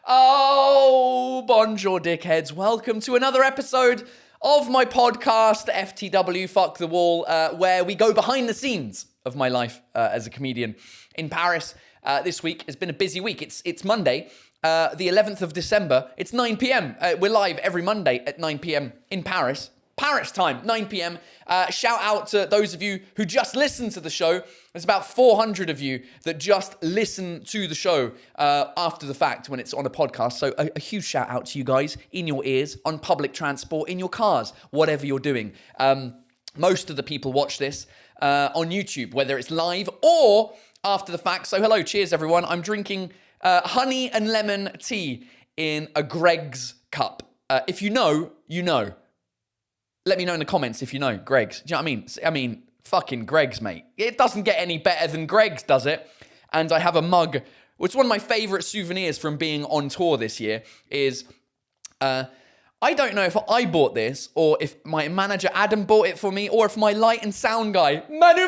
Oh, bonjour, dickheads. Welcome to another episode of my podcast, FTW, Fuck the Wall, where we go behind the scenes of my life as a comedian in Paris. This week has been a busy week. It's Monday, the 11th of December. It's 9 p.m. We're live every Monday at 9 p.m. in Paris. Paris time, 9 p.m. Shout out to those of you who just listen to the show. There's about 400 of you that just listen to the show after the fact when it's on a podcast. So a huge shout out to you guys in your ears, on public transport, in your cars, whatever you're doing. Most of the people watch this on YouTube, whether it's live or after the fact. So hello, cheers everyone. I'm drinking honey and lemon tea in a Greggs cup. If you know, you know. Let me know in the comments if you know Greggs. Do you know what I mean? Fucking Greggs, mate. It doesn't get any better than Greggs, does it? And I have a mug. It's one of my favorite souvenirs from being on tour this year is, I don't know if I bought this or if my manager Adam bought it for me or if my light and sound guy, Manu,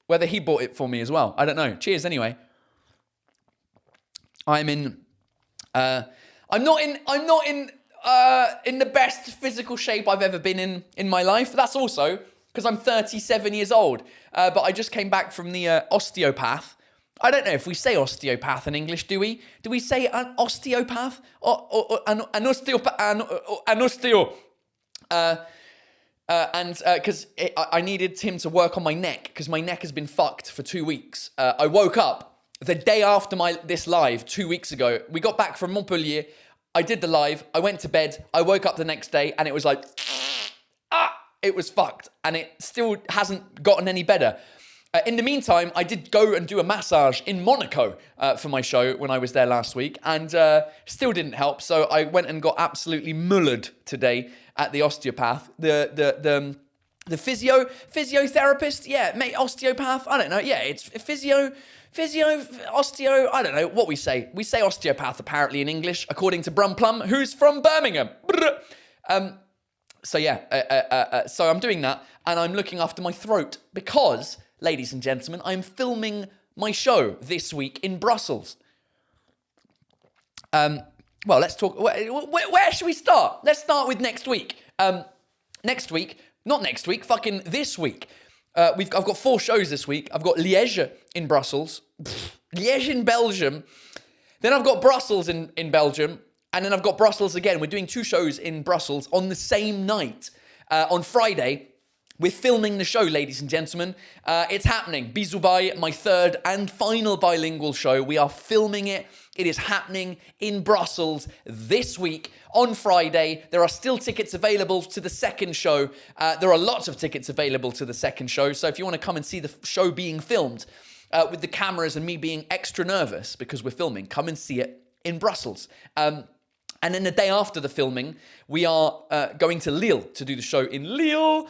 whether he bought it for me as well. I don't know. Cheers anyway. I'm not in the best physical shape I've ever been in my life. That's also because I'm 37 years old. But I just came back from the osteopath. I don't know if we say osteopath in English, do we? Do we say an osteopath? Or an osteopath? An osteo. Because I needed him to work on my neck because my neck has been fucked for 2 weeks. I woke up the day after this live 2 weeks ago. We got back from Montpellier. I did the live, I went to bed, I woke up the next day and it was like, it was fucked. And it still hasn't gotten any better. In the meantime, I did go and do a massage in Monaco for my show when I was there last week and still didn't help. So I went and got absolutely mullered today at the osteopath. The physiotherapist, yeah, mate, osteopath, I don't know, yeah, it's physio, osteo, I don't know what we say. We say osteopath apparently in English, according to Brum Plum, who's from Birmingham. So I'm doing that and I'm looking after my throat because, ladies and gentlemen, I'm filming my show this week in Brussels. Well, let's talk, where should we start? Let's start with next week. Fucking this week. I've got 4 shows this week. I've got Liège in Brussels, Liège in Belgium. Then I've got Brussels in Belgium. And then I've got Brussels again. We're doing 2 shows in Brussels on the same night. On Friday, we're filming the show, ladies and gentlemen. It's happening. Bisous Bye, my 3rd and final bilingual show. We are filming it. It is happening in Brussels this week on Friday. There are still tickets available to the second show. There are lots of tickets available to the second show. So if you want to come and see the show being filmed with the cameras and me being extra nervous because we're filming, come and see it in Brussels. And then the day after the filming, we are going to Lille to do the show in Lille,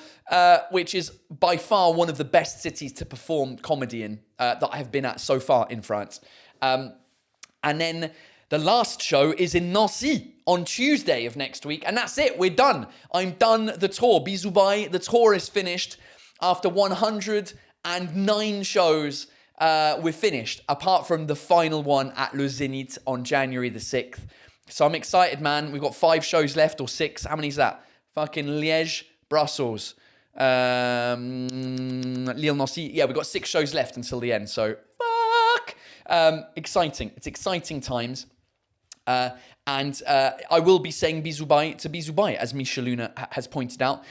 which is by far one of the best cities to perform comedy in that I have been at so far in France. And then the last show is in Nancy on Tuesday of next week. And that's it. We're done. I'm done the tour. Bisous bye. The tour is finished. After 109 shows, we're finished. Apart from the final one at Le Zénith on January the 6th. So I'm excited, man. We've got 5 shows left or 6. How many is that? Fucking Liège, Brussels, Lille, Nancy. Yeah, we've got 6 shows left until the end. So, fuck. Exciting. It's exciting times. And I will be saying bisous bye to bisous bye, as Misha Luna has pointed out.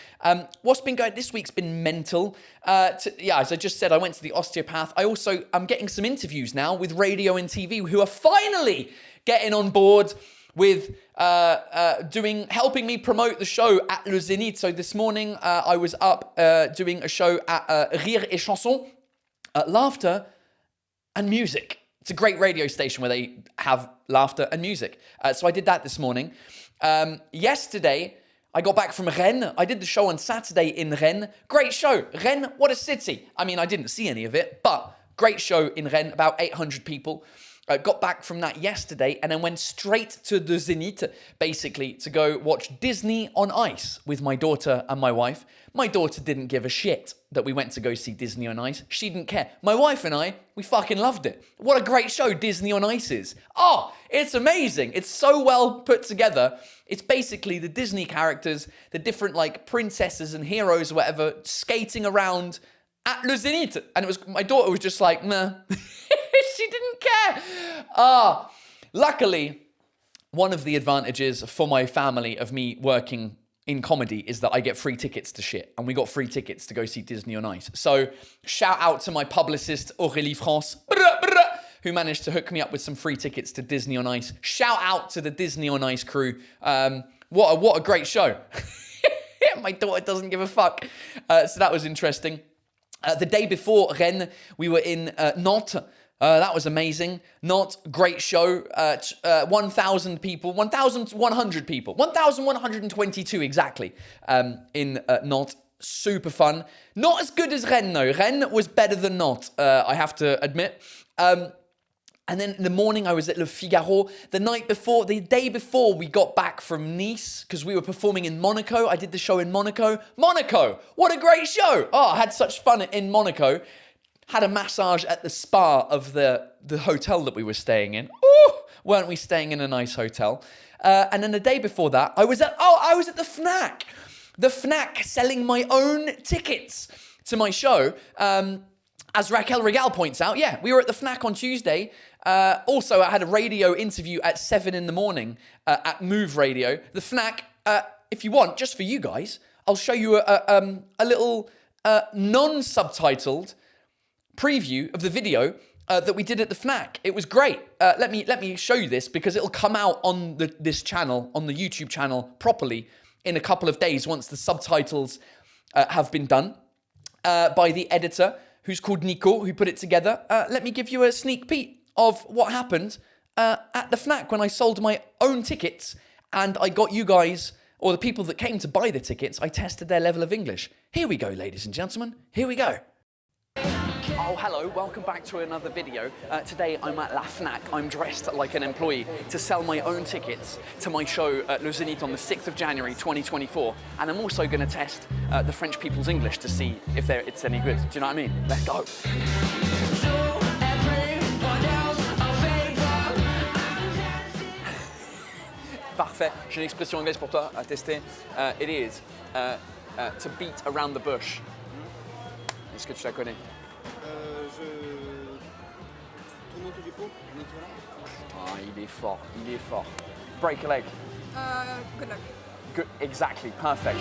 What's been going this week's been mental. As I just said, I went to the osteopath. I'm getting some interviews now with radio and TV who are finally getting on board with helping me promote the show at Le Zénith. So this morning I was up doing a show at Rire et Chanson, Laughter and Music. It's a great radio station where they have laughter and music. So I did that this morning. Yesterday, I got back from Rennes. I did the show on Saturday in Rennes. Great show. Rennes, what a city. I mean, I didn't see any of it, but great show in Rennes, about 800 people. Got back from that yesterday and then went straight to the Zénith, basically, to go watch Disney on Ice with my daughter and my wife. My daughter didn't give a shit that we went to go see Disney on Ice. She didn't care. My wife and I, we fucking loved it. What a great show Disney on Ice is. Oh, it's amazing. It's so well put together. It's basically the Disney characters, the different like princesses and heroes or whatever, skating around at Le Zénith. And it was, my daughter was just like, nah. She didn't care. Luckily, one of the advantages for my family of me working in comedy is that I get free tickets to shit. And we got free tickets to go see Disney on Ice. So shout out to my publicist, Aurélie France, who managed to hook me up with some free tickets to Disney on Ice. Shout out to the Disney on Ice crew. What a great show. My daughter doesn't give a fuck. So that was interesting. The day before Rennes, we were in Nantes. That was amazing. Nantes, great show. 1,000 people, 1,100 people, 1,122 exactly in Nantes. Super fun. Not as good as Rennes though. Rennes was better than Nantes, I have to admit. And then in the morning, I was at Le Figaro. The day before, we got back from Nice because we were performing in Monaco. I did the show in Monaco. Monaco, what a great show. Oh, I had such fun in Monaco. Had a massage at the spa of the hotel that we were staying in. Ooh, weren't we staying in a nice hotel? And then the day before that, I was at the Fnac. The Fnac selling my own tickets to my show. As Raquel Regal points out, yeah, we were at the Fnac on Tuesday. Also, I had a radio interview at 7 in the morning at Move Radio. The Fnac, if you want, just for you guys, I'll show you a little non-subtitled preview of the video that we did at the Fnac. It was great. Let me show you this because it'll come out on this channel, on the YouTube channel, properly in a couple of days once the subtitles have been done by the editor, who's called Nico, who put it together. Let me give you a sneak peek of what happened at the Fnac when I sold my own tickets and I got you guys, or the people that came to buy the tickets, I tested their level of English. Here we go, ladies and gentlemen. Here we go. Oh, hello, welcome back to another video. Today I'm at La Fnac. I'm dressed like an employee to sell my own tickets to my show at Le Zénith on the 6th of January 2024. And I'm also going to test the French people's English to see if it's any good. Do you know what I mean? Let's go. Parfait, j'ai une expression anglaise pour toi à tester. It is to beat around the bush. Est-ce que tu la connais? Tourne autour du pot, Ah, il est fort, il est fort. Break a leg. Good luck. Good, exactly, perfect.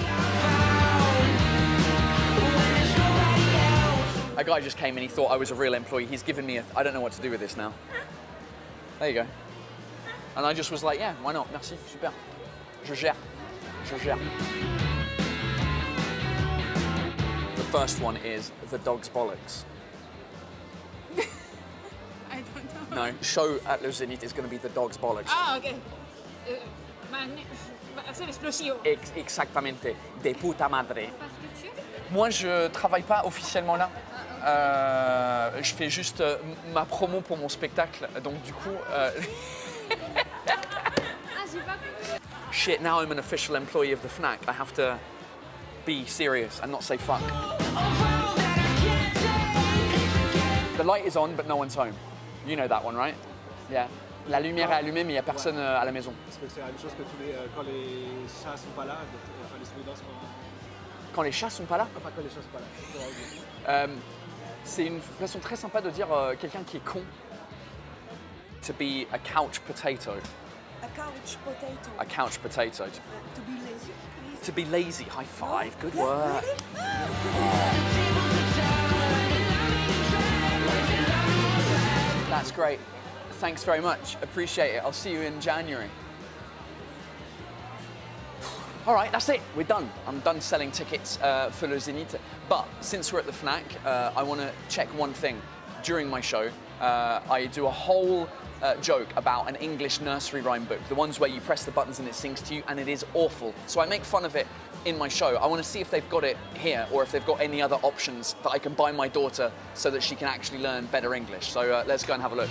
A guy just came and he thought I was a real employee. He's given me I don't know what to do with this now. There you go. And I just was like, yeah, why not? Merci, super. Je gère. Je gère. The first one is the dog's bollocks. I don't know. No, show at Le Zénith is going to be the dog's bollocks. Ah, ok. C'est l'explosion. Exactamente. De puta madre. Parce que tu es? Moi, je travaille pas officiellement là. Je fais juste ma promo pour mon spectacle. Donc du coup... Ah, j'ai pas compris. Shit, now I'm an official employee of the Fnac. I have to be serious and not say fuck. The light is on, but no one's home. You know that one, right? Yeah. La lumière est allumée, mais il n'y a personne à la maison. Parce que c'est la même chose que quand les chats sont pas là, enfin les souris dansent Quand les chats sont pas là? Enfin quand les chats sont pas là. C'est une façon très sympa de dire quelqu'un qui est con. To be a couch potato. A couch potato. A couch potato. To be lazy. To be lazy. High five. Good work. That's great. Thanks very much. Appreciate it. I'll see you in January. All right, that's it. We're done. I'm done selling tickets for Le Zénith. But since we're at the Fnac, I want to check one thing. During my show, I do a whole joke about an English nursery rhyme book, the ones where you press the buttons and it sings to you, and it is awful. So I make fun of it in my show. I want to see if they've got it here or if they've got any other options that I can buy my daughter so that she can actually learn better English. So let's go and have a look.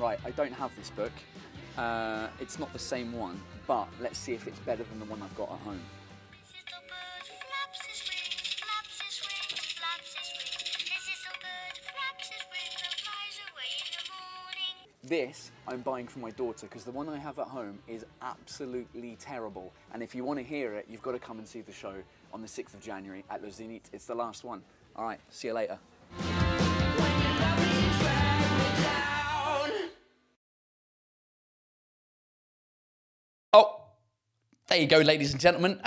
Right, I don't have this book. It's not the same one, but let's see if it's better than the one I've got at home. Little bird flaps his wings, flaps his wings, flaps his wings. This little bird flaps his wings and flies away in the morning. This I'm buying for my daughter because the one I have at home is absolutely terrible. And if you want to hear it, you've got to come and see the show on the 6th of January at Le Zénith. It's the last one. All right, see you later. Oh, there you go, ladies and gentlemen.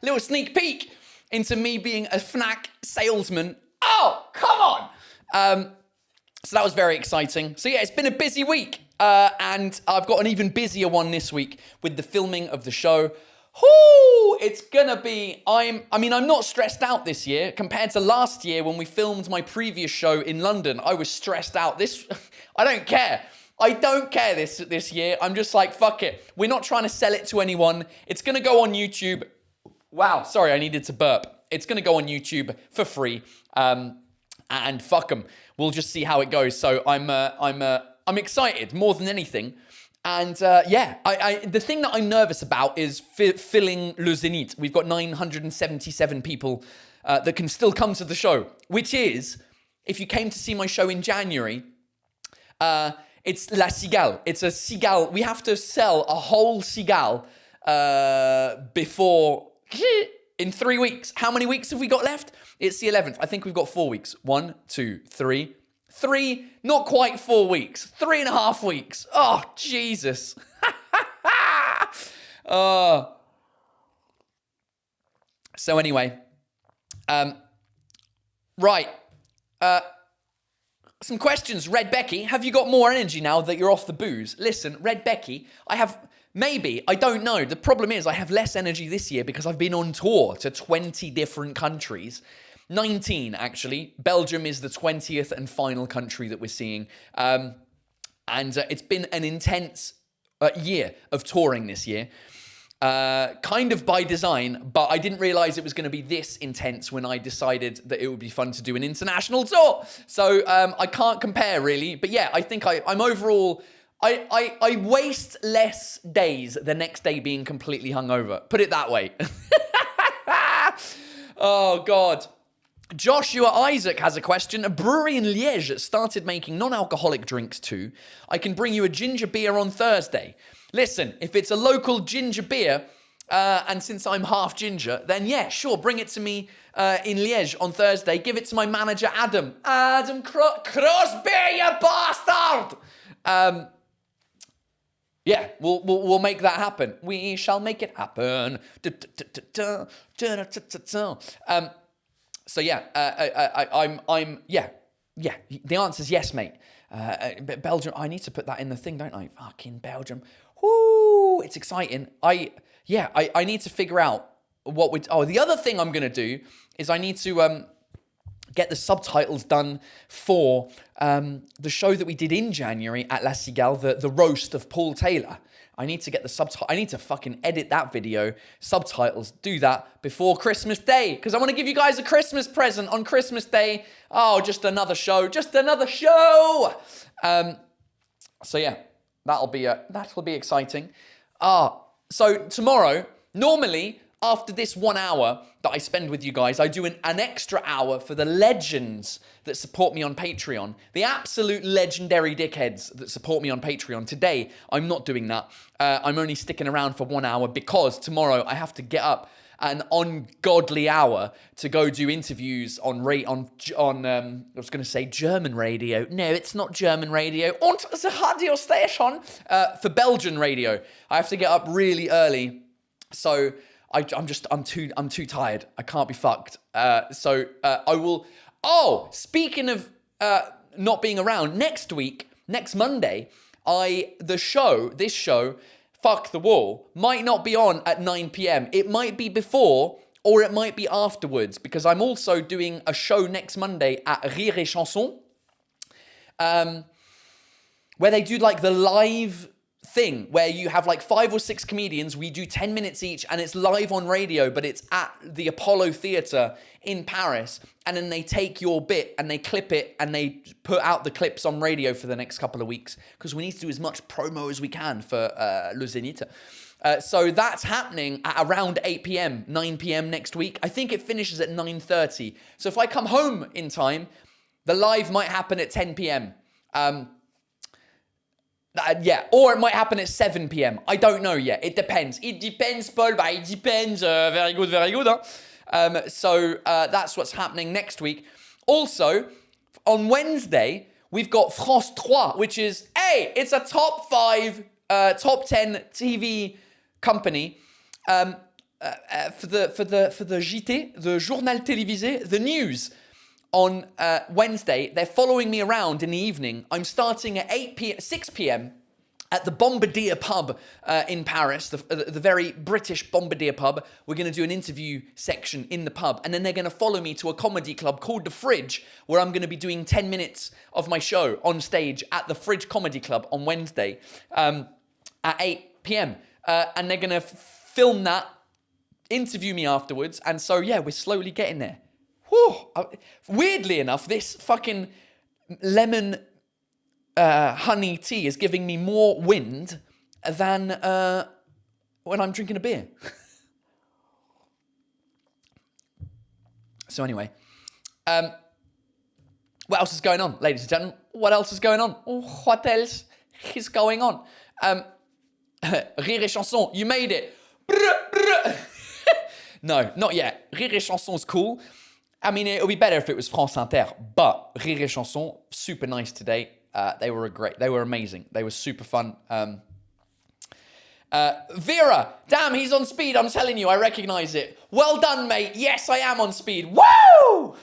Little sneak peek into me being a Fnac salesman. Oh, come on! So that was very exciting. So yeah, it's been a busy week. And I've got an even busier one this week with the filming of the show. Whoo! It's gonna be, I'm not stressed out this year compared to last year when we filmed my previous show in London. I was stressed out. I don't care. I don't care this year. I'm just like, fuck it. We're not trying to sell it to anyone. It's gonna go on YouTube. Wow, sorry, I needed to burp. It's gonna go on YouTube for free. And fuck them. We'll just see how it goes. So I'm excited more than anything. And yeah, the thing that I'm nervous about is filling Le Zénith. We've got 977 people that can still come to the show, which is, if you came to see my show in January, it's La Cigale. It's a cigale. We have to sell a whole cigale before, in 3 weeks. How many weeks have we got left? It's the 11th. I think we've got 4 weeks. 1, 2, 3. 3, not quite 4 weeks. 3.5 weeks. Oh, Jesus. So anyway, right. Some questions. Red Becky, have you got more energy now that you're off the booze? Listen, Red Becky, I don't know. The problem is I have less energy this year because I've been on tour to 20 different countries. 19, actually. Belgium is the 20th and final country that we're seeing. And it's been an intense year of touring this year. Kind of by design, but I didn't realize it was going to be this intense when I decided that it would be fun to do an international tour. So I can't compare, really. But yeah, I think I'm overall... I waste less days the next day being completely hungover. Put it that way. Oh, God. Joshua Isaac has a question. A brewery in Liège started making non-alcoholic drinks too. I can bring you a ginger beer on Thursday. Listen, if it's a local ginger beer, and since I'm half ginger, then yeah, sure, bring it to me in Liège on Thursday. Give it to my manager, Adam. Adam Crosby, you bastard! Yeah, we'll make that happen. We shall make it happen. So yeah, yeah. The answer is yes, mate. Belgium. I need to put that in the thing, don't I? Fucking Belgium. Whoo! It's exciting. I need to figure out what we. Oh, the other thing I'm gonna do is I need to get the subtitles done for the show that we did in January at La Cigale, the roast of Paul Taylor. I need to get the subtitle. I need to fucking edit that video, subtitles, do that before Christmas Day, because I want to give you guys a Christmas present on Christmas Day. Oh, just another show, So yeah, that'll be exciting. So tomorrow, normally after this 1 hour that I spend with you guys, I do an extra hour for the legends that support me on Patreon. The absolute legendary dickheads that support me on Patreon. Today, I'm not doing that. I'm only sticking around for 1 hour because tomorrow I have to get up an ungodly hour to go do interviews on I was going to say German radio. No, it's not German radio. Und the radio station for Belgian radio. I have to get up really early. So I'm too tired. I can't be fucked. So I will. Oh, speaking of not being around, next Monday, this show, Fuck the Wall, might not be on at 9 p.m. It might be before or it might be afterwards because I'm also doing a show next Monday at Rire et Chanson, where they do like the live thing where you have like 5 or 6 comedians. We do 10 minutes each, and it's live on radio, but it's at the Apollo Theatre in Paris. And then they take your bit and they clip it and they put out the clips on radio for the next couple of weeks, because we need to do as much promo as we can for Le Zénith. So that's happening at around 8 p.m., 9 p.m. next week. I think it finishes at 9:30. So if I come home in time, the live might happen at 10 p.m. Or it might happen at 7 p.m. I don't know yet. It depends. It depends, Paul. But it depends. Very good, very good. Huh? So that's what's happening next week. Also, on Wednesday, we've got France 3, which is, it's a top 5, top 10 TV company for the JT, the Journal Télévisé, the news. On Wednesday, they're following me around in the evening. I'm starting at 6 p.m. at the Bombardier pub in Paris, the very British Bombardier pub. We're going to do an interview section in the pub, and then they're going to follow me to a comedy club called The Fridge, where I'm going to be doing 10 minutes of my show on stage at the Fridge Comedy Club on Wednesday at 8 p.m. And they're going to film that, interview me afterwards, and so, yeah, we're slowly getting there. Whew. Weirdly enough, this fucking lemon honey tea is giving me more wind than when I'm drinking a beer. So anyway, what else is going on, ladies and gentlemen? What else is going on? What else is going on? Rire et Chanson, you made it. No, not yet. Rire et Chanson's cool. I mean, it would be better if it was France Inter, but Rire et Chanson, super nice today. They were amazing. They were super fun. Vera, damn, he's on speed. I'm telling you, I recognize it. Well done, mate. Yes, I am on speed. Woo!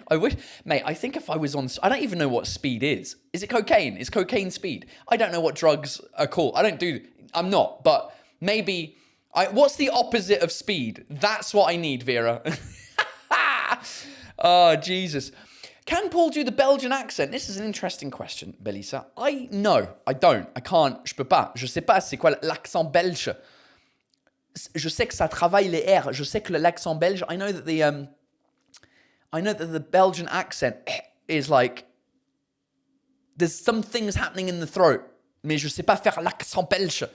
I wish, mate, I think if I was on, I don't even know what speed is. Is it cocaine? Is cocaine speed? I don't know what drugs are called. I'm not, but maybe, what's the opposite of speed? That's what I need, Vera. Oh, Jesus. Can Paul do the Belgian accent? This is an interesting question, Belisa. I don't. I can't. Je peux pas. Je sais pas c'est quoi l'accent belge. Je sais que ça travaille les R. Je sais que l'accent belge. I know that the Belgian accent is like, there's some things happening in the throat, mais je sais pas faire l'accent belge.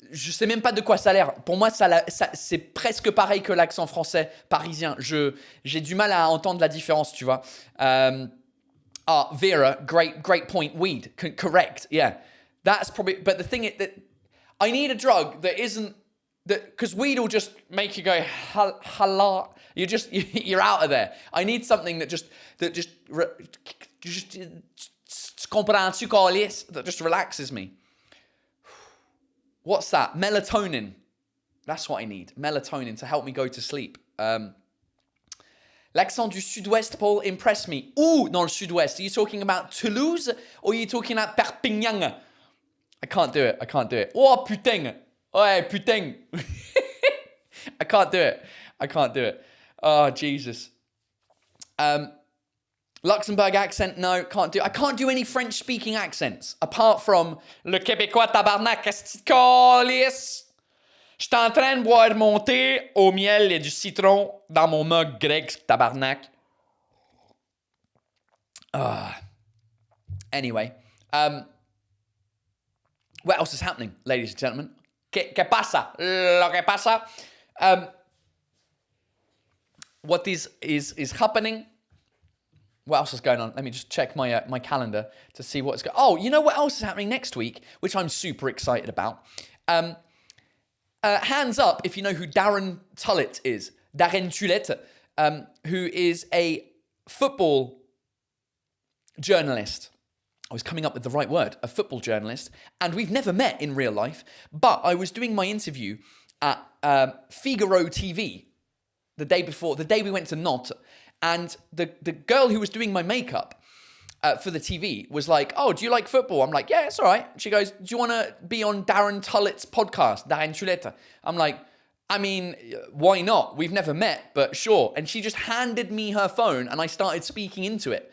Je sais même pas de quoi ça a l'air. Pour moi, c'est presque pareil que l'accent français parisien. J'ai du mal à entendre la différence, tu vois. Vera, great point. Weed, correct. Yeah, that's probably. But the thing is that I need a drug that isn't that, because weed will just make you go hala. You're out of there. I need something that just relaxes me. What's that? Melatonin. That's what I need. Melatonin to help me go to sleep. L'accent du sud-ouest, Paul, impressed me. Où dans le sud-ouest? Are you talking about Toulouse or are you talking about Perpignan? I can't do it. Oh, putain. Ouais, putain. I can't do it. Oh, Jesus. Luxembourg accent, no, can't do. I can't do any French-speaking accents apart from le Québécois tabarnak casticolis. Je suis en train de boire mon thé au miel et du citron dans mon mug grec tabarnak. Anyway, what else is happening, ladies and gentlemen? ¿Qué pasa? Lo que pasa. What is happening? What else is going on? Let me just check my calendar to see what's going on. Oh, you know what else is happening next week, which I'm super excited about? Hands up if you know who Darren Tullett is. Darren Tullett, who is a football journalist. I was coming up with the right word, a football journalist. And we've never met in real life, but I was doing my interview at Figaro TV the day we went to Nantes. And the girl who was doing my makeup for the TV was like, oh, do you like football? I'm like, yeah, it's all right. She goes, do you want to be on Darren Tullett's podcast, Darren Tullett? I'm like, I mean, why not? We've never met, but sure. And she just handed me her phone and I started speaking into it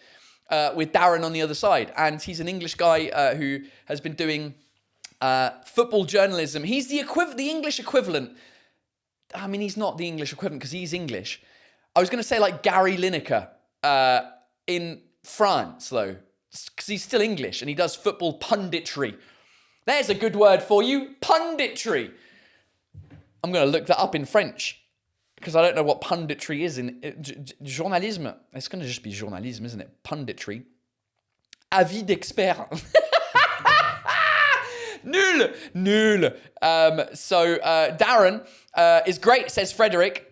with Darren on the other side. And he's an English guy who has been doing football journalism. He's the English equivalent. I mean, he's not the English equivalent because he's English. I was going to say like Gary Lineker in France, though, because he's still English and he does football punditry. There's a good word for you, punditry. I'm going to look that up in French because I don't know what punditry is in journalisme. It's going to just be journalism, isn't it? Punditry. Avis d'expert. Nul. So Darren is great, says Frederick.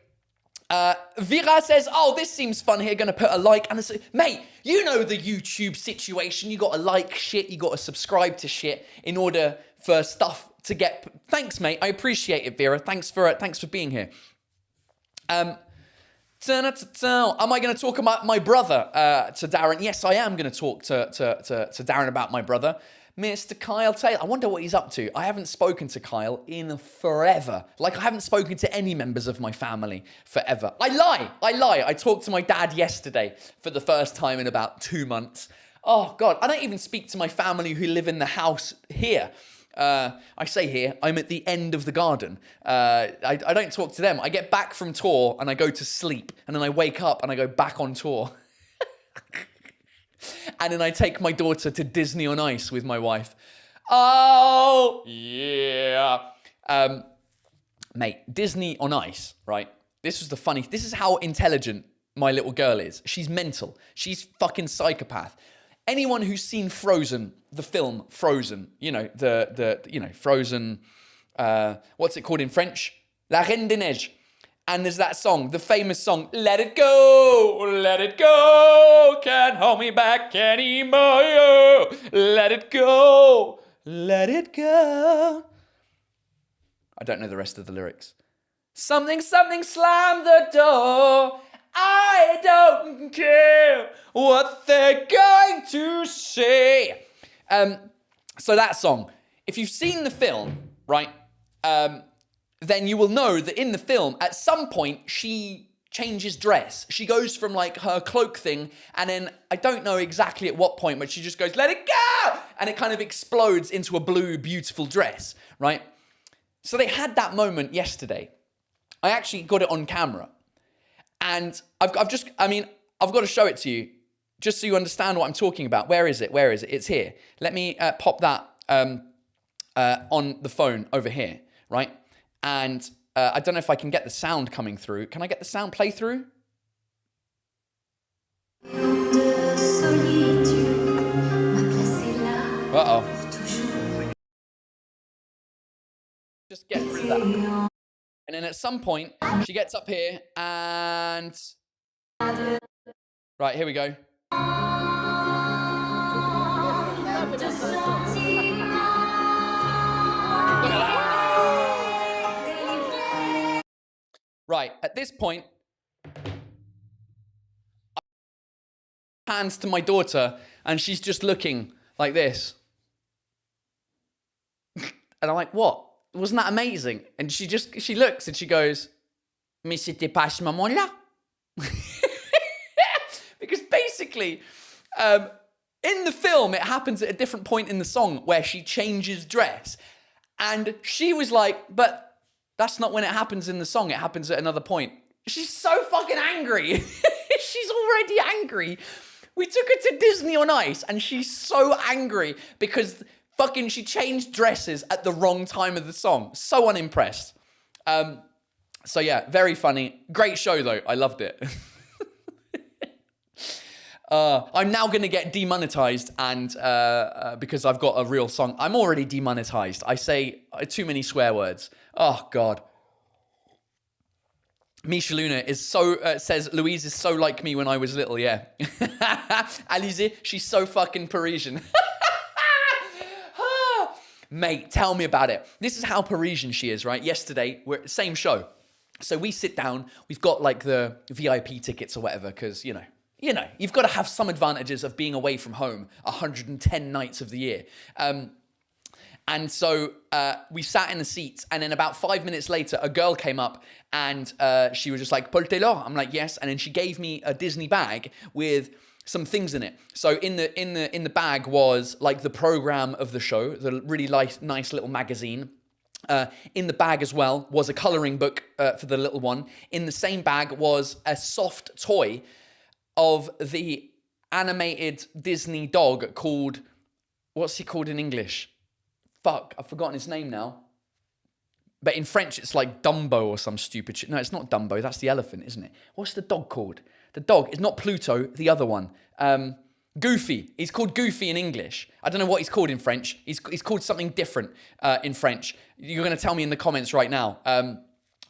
Vira says, oh, this seems fun here. Going to put a like. And I say, mate, you know the YouTube situation. You got to like shit. You got to subscribe to shit in order for stuff to get. Thanks, mate. I appreciate it, Vera. Thanks for being here. Am I going to talk about my brother to Darren? Yes, I am going to talk to Darren about my brother. Mr. Kyle Taylor. I wonder what he's up to. I haven't spoken to Kyle in forever. Like, I haven't spoken to any members of my family forever. I lie. I talked to my dad yesterday for the first time in about 2 months. Oh, God. I don't even speak to my family who live in the house here. I say here, I'm at the end of the garden. I don't talk to them. I get back from tour and I go to sleep. And then I wake up and I go back on tour. And then I take my daughter to Disney on Ice with my wife. Oh, yeah. Mate, Disney on Ice, right? This is how intelligent my little girl is. She's mental. She's fucking psychopath. Anyone who's seen Frozen, the film Frozen, Frozen, what's it called in French? La Reine des Neiges. And there's that song, the famous song, let it go, can't hold me back anymore, let it go. I don't know the rest of the lyrics. Something slam the door, I don't care what they're going to say. So that song, if you've seen the film, right, then you will know that in the film, at some point, she changes dress. She goes from like her cloak thing, and then I don't know exactly at what point, but she just goes, let it go! And it kind of explodes into a blue, beautiful dress, right? So they had that moment yesterday. I actually got it on camera. And I've got to show it to you, just so you understand what I'm talking about. Where is it? It's here. Let me pop that on the phone over here, right? And I don't know if I can get the sound coming through. Can I get the sound play through? Uh-oh. Just get rid of that. And then at some point, she gets up here and... Right, here we go. Right, at this point, hands to my daughter, and she's just looking like this. And I'm like, what? Wasn't that amazing? And she looks and she goes, mais c'était pas à ce moment-là. Because basically, in the film, it happens at a different point in the song where she changes dress. And she was like, but that's not when it happens in the song. It happens at another point. She's so fucking angry. She's already angry. We took her to Disney on Ice, and she's so angry because fucking she changed dresses at the wrong time of the song. So unimpressed. So yeah, very funny. Great show though. I loved it. I'm now going to get demonetized, and because I've got a real song. I'm already demonetized. I say too many swear words. Oh, God. Misha Luna is says, Louise is so like me when I was little, yeah. Alizé, she's so fucking Parisian. Mate, tell me about it. This is how Parisian she is, right? Yesterday, same show. So we sit down. We've got like the VIP tickets or whatever, because, you know, you've got to have some advantages of being away from home 110 nights of the year. And so we sat in the seats, and then about 5 minutes later, a girl came up, and she was just like, Paul Taylor? I'm like, yes. And then she gave me a Disney bag with some things in it. So in the bag was like the program of the show, the really nice little magazine. In the bag as well was a coloring book for the little one. In the same bag was a soft toy of the animated Disney dog called, what's he called in English? Fuck, I've forgotten his name now. But in French, it's like Dumbo or some stupid shit. No, it's not Dumbo. That's the elephant, isn't it? What's the dog called? The dog is not Pluto, the other one. Goofy. He's called Goofy in English. I don't know what he's called in French. He's called something different in French. You're going to tell me in the comments right now.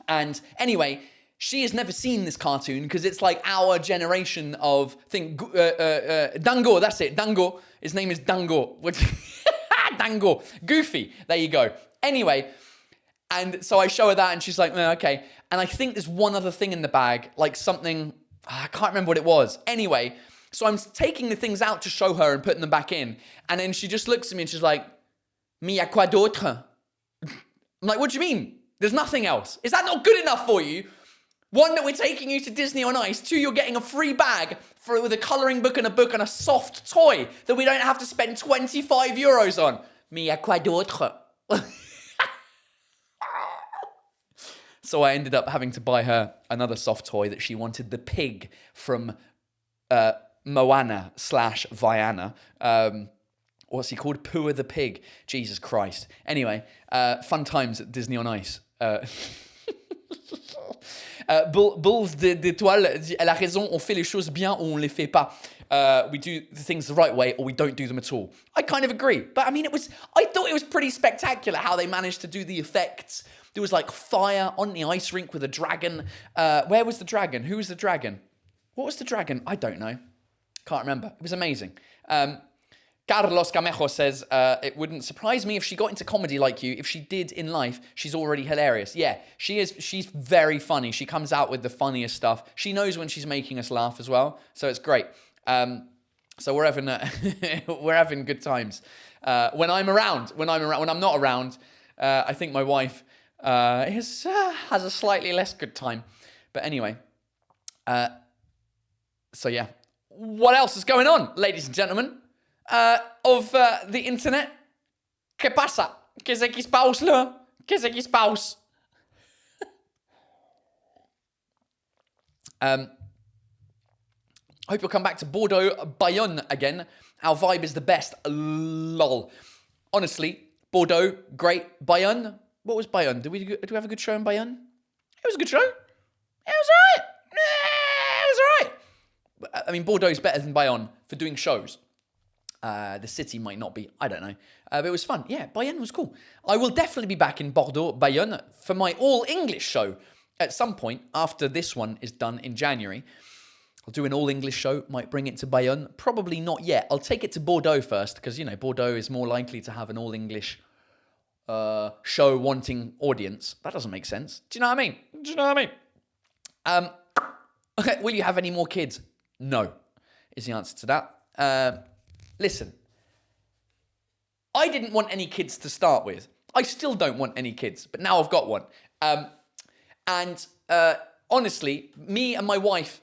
And anyway, she has never seen this cartoon because it's like our generation of thing. Dango, that's it. Dango. His name is Dango. Dango. Goofy. There you go. Anyway, and so I show her that and she's like, okay. And I think there's one other thing in the bag, like something, I can't remember what it was. Anyway, so I'm taking the things out to show her and putting them back in. And then she just looks at me and she's like, "Mais y'a quoi d'autre?" I'm like, what do you mean? There's nothing else. Is that not good enough for you? One, that we're taking you to Disney on Ice. Two, you're getting a free bag with a colouring book and a soft toy that we don't have to spend 25 euros on. Mais y'a quoi d'autre? So I ended up having to buy her another soft toy that she wanted, the pig from Moana / Vaiana. What's he called? Pua the pig. Jesus Christ. Anyway, fun times at Disney on Ice. Bulls d'étoiles, elle a raison, on fait les choses bien ou on les fait pas. We do the things the right way or we don't do them at all. I kind of agree. But I mean, I thought it was pretty spectacular how they managed to do the effects. There was like fire on the ice rink with a dragon. Where was the dragon? Who was the dragon? What was the dragon? I don't know. Can't remember. It was amazing. Carlos Camejo says, it wouldn't surprise me if she got into comedy like you. If she did in life, she's already hilarious. Yeah, she is. She's very funny. She comes out with the funniest stuff. She knows when she's making us laugh as well. So it's great. So we're having we're having good times. When I'm not around, I think my wife has a slightly less good time. But anyway, so yeah. What else is going on, ladies and gentlemen, of the internet? ¿Qué pasa? ¿Qué c'est qui se passe là? Qu'est-ce qui se passe? Hope you'll come back to Bordeaux, Bayonne again. Our vibe is the best. Lol. Honestly, Bordeaux, great. Bayonne, what was Bayonne? Do we have a good show in Bayonne? It was a good show. It was alright. It was alright. I mean, Bordeaux is better than Bayonne for doing shows. The city might not be. I don't know. But it was fun. Yeah, Bayonne was cool. I will definitely be back in Bordeaux, Bayonne, for my all-English show at some point after this one is done in January. I'll do an all-English show, might bring it to Bayonne. Probably not yet. I'll take it to Bordeaux first, because, you know, Bordeaux is more likely to have an all-English show wanting audience. That doesn't make sense. Do you know what I mean? Okay, will you have any more kids? No, is the answer to that. Listen, I didn't want any kids to start with. I still don't want any kids, but now I've got one. Honestly, me and my wife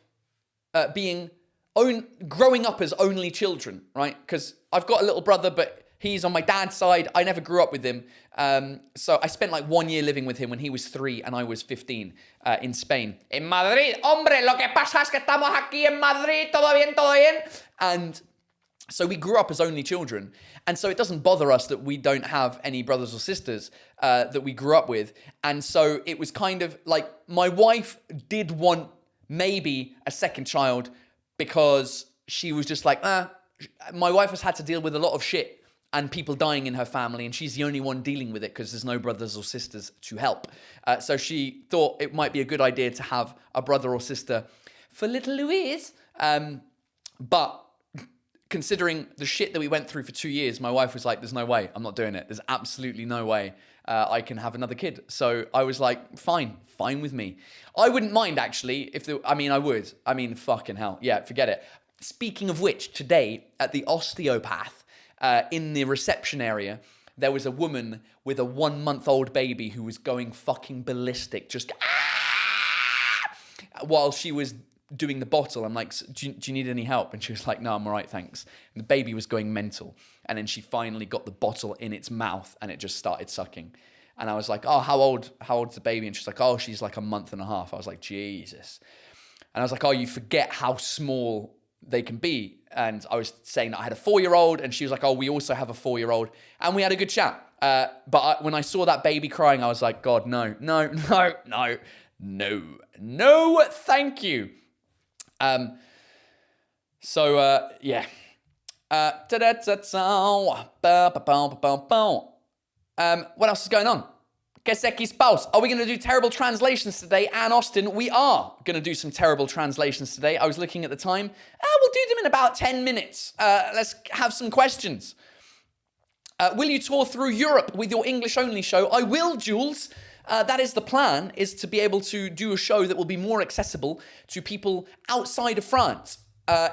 growing up as only children, right? Because I've got a little brother, but he's on my dad's side. I never grew up with him. So I spent like 1 year living with him when he was 3 and I was 15 in Spain. En Madrid, hombre, lo que pasa es que estamos aquí en Madrid, todo bien, todo bien. And so we grew up as only children. And so it doesn't bother us that we don't have any brothers or sisters that we grew up with. And so it was kind of like my wife did want maybe a second child because she was just like, my wife has had to deal with a lot of shit and people dying in her family, and she's the only one dealing with it because there's no brothers or sisters to help. So she thought it might be a good idea to have a brother or sister for little Louise. But considering the shit that we went through for 2 years, my wife was like, there's no way, I'm not doing it. There's absolutely no way I can have another kid. So I was like, fine with me. I wouldn't mind, actually, I would. I mean, fucking hell. Yeah, forget it. Speaking of which, today at the osteopath, in the reception area, there was a woman with a 1-month-old baby who was going fucking ballistic, just while she was doing the bottle. I'm like, do you need any help? And she was like, no, I'm all right, thanks. And the baby was going mental. And then she finally got the bottle in its mouth and it just started sucking. And I was like, oh, how old's the baby? And she's like, oh, she's like a month and a half. I was like, Jesus. And I was like, oh, you forget how small they can be. And I was saying that I had a 4-year-old, and she was like, oh, we also have a 4-year-old. And we had a good chat. When I saw that baby crying, I was like, God, no, thank you. Yeah. What else is going on? Que se qui se passe? Are we going to do terrible translations today? And Austin, we are going to do some terrible translations today. I was looking at the time. We'll do them in about 10 minutes. Let's have some questions. Will you tour through Europe with your English-only show? I will, Jules. That is the plan, is to be able to do a show that will be more accessible to people outside of France.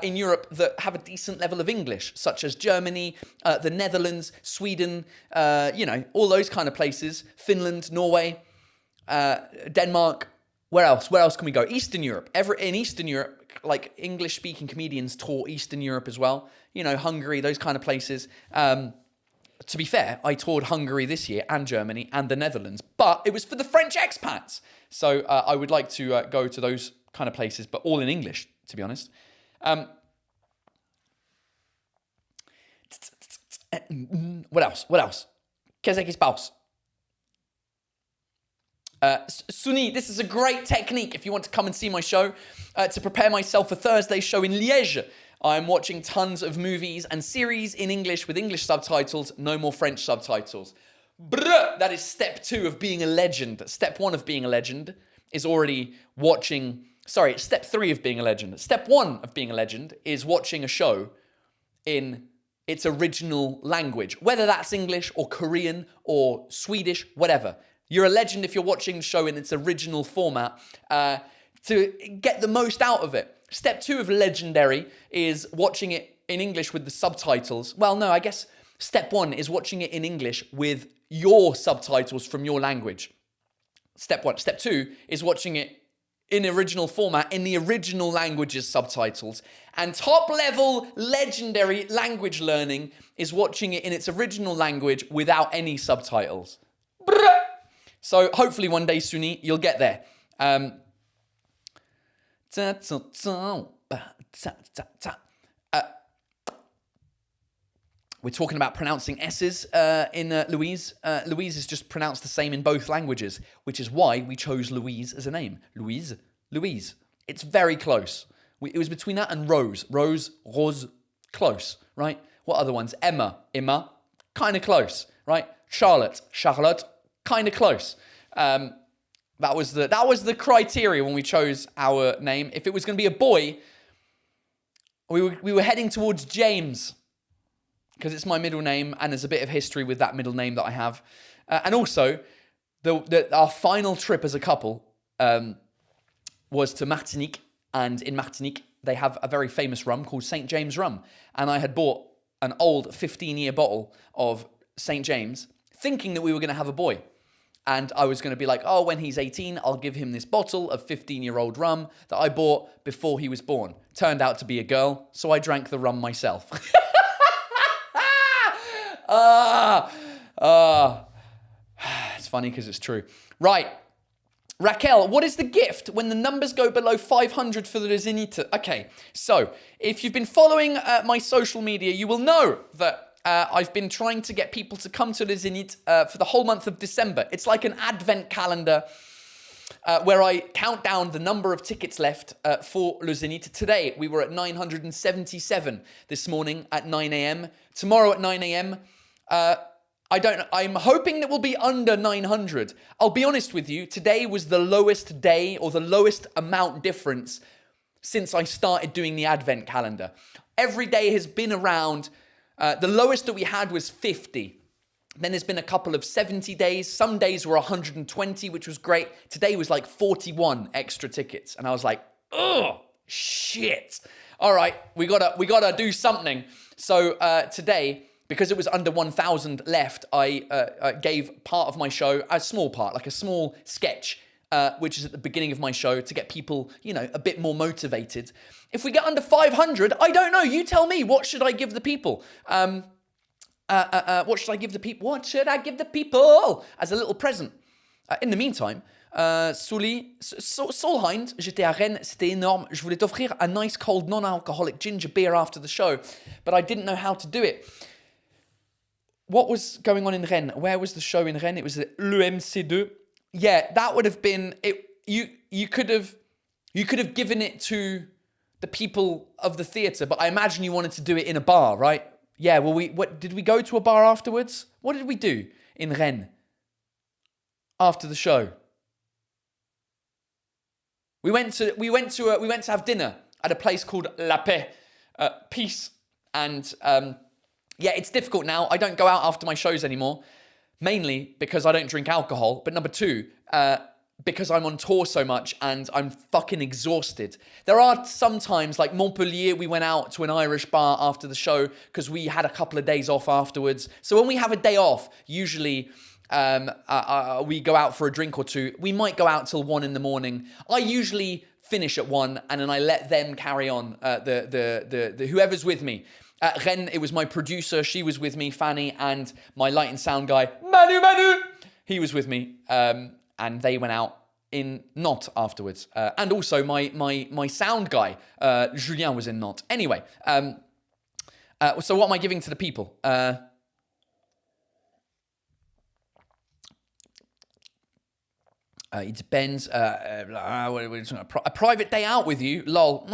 In Europe that have a decent level of English, such as Germany, the Netherlands, Sweden, all those kind of places, Finland, Norway, Denmark. Where else? Where else can we go? Eastern Europe. In Eastern Europe, like English-speaking comedians tour Eastern Europe as well. Hungary, those kind of places. To be fair, I toured Hungary this year and Germany and the Netherlands, but it was for the French expats. So I would like to go to those kind of places, but all in English, to be honest. What else? Qu'est-ce qui se passe? Suni, this is a great technique if you want to come and see my show. To prepare myself for Thursday's show in Liège, I'm watching tons of movies and series in English with English subtitles, no more French subtitles. Brr, that is step 2 of being a legend. Step 1 of being a legend is already watching... Sorry, step 3 of being a legend. Step 1 of being a legend is watching a show in its original language, whether that's English or Korean or Swedish, whatever. You're a legend if you're watching the show in its original format to get the most out of it. Step 2 of legendary is watching it in English with the subtitles. Well, no, I guess step 1 is watching it in English with your subtitles from your language. Step 1. Step 2 is watching it in original format, in the original language's subtitles. And top-level legendary language learning is watching it in its original language without any subtitles. So hopefully one day, Suni, you'll get there. We're talking about pronouncing S's in Louise. Louise is just pronounced the same in both languages, which is why we chose Louise as a name. Louise. It's very close. It was between that and Rose. Rose, close, right? What other ones? Emma, kind of close, right? Charlotte, kind of close. That was the criteria when we chose our name. If it was going to be a boy, we were heading towards James, because it's my middle name and there's a bit of history with that middle name that I have. And also, our final trip as a couple was to Martinique. And in Martinique, they have a very famous rum called St. James rum. And I had bought an old 15-year bottle of St. James, thinking that we were going to have a boy. And I was going to be like, oh, when he's 18, I'll give him this bottle of 15-year-old rum that I bought before he was born. Turned out to be a girl, so I drank the rum myself. It's funny because it's true. Right. Raquel, what is the gift when the numbers go below 500 for the Zenit? Okay, so if you've been following my social media, you will know that I've been trying to get people to come to the Zenit for the whole month of December. It's like an advent calendar where I count down the number of tickets left for Le Zenit. Today, we were at 977 this morning at 9 a.m. Tomorrow at 9 a.m., I'm hoping that we'll be under 900. I'll be honest with you, today was the lowest day or the lowest amount difference since I started doing the advent calendar. Every day has been around, the lowest that we had was 50. Then there's been a couple of 70 days. Some days were 120, which was great. Today was like 41 extra tickets. And I was like, oh, shit. All right, we gotta do something. So today, because it was under 1,000 left, I gave part of my show, a small part, like a small sketch which is at the beginning of my show to get people, you know, a bit more motivated. If we get under 500, I don't know. You tell me. What should I give the people? What should I give the people? What should I give the people as a little present? In the meantime, Solheim, j'étais à Rennes, c'était énorme. Je voulais t'offrir a nice cold non-alcoholic ginger beer after the show, but I didn't know how to do it. What was going on in Rennes? Where was the show in Rennes? It was at l'EMC2. Yeah, that would have been it. You could have given it to the people of the theatre, but I imagine you wanted to do it in a bar, right? Yeah. Well, what did we go to a bar afterwards? What did we do in Rennes after the show? We went to have dinner at a place called La Paix, Peace, and yeah, it's difficult now. I don't go out after my shows anymore, mainly because I don't drink alcohol, but number two, because I'm on tour so much and I'm fucking exhausted. There are some times, like Montpellier, we went out to an Irish bar after the show because we had a couple of days off afterwards. So when we have a day off, usually we go out for a drink or two. We might go out till 1 a.m. I usually finish at 1 and then I let them carry on, the whoever's with me. At Rennes, it was my producer, she was with me, Fanny, and my light and sound guy, Manu, he was with me, and they went out in Nantes afterwards. And also my sound guy, Julien, was in Nantes. Anyway, so what am I giving to the people? It depends. A private day out with you? Lol.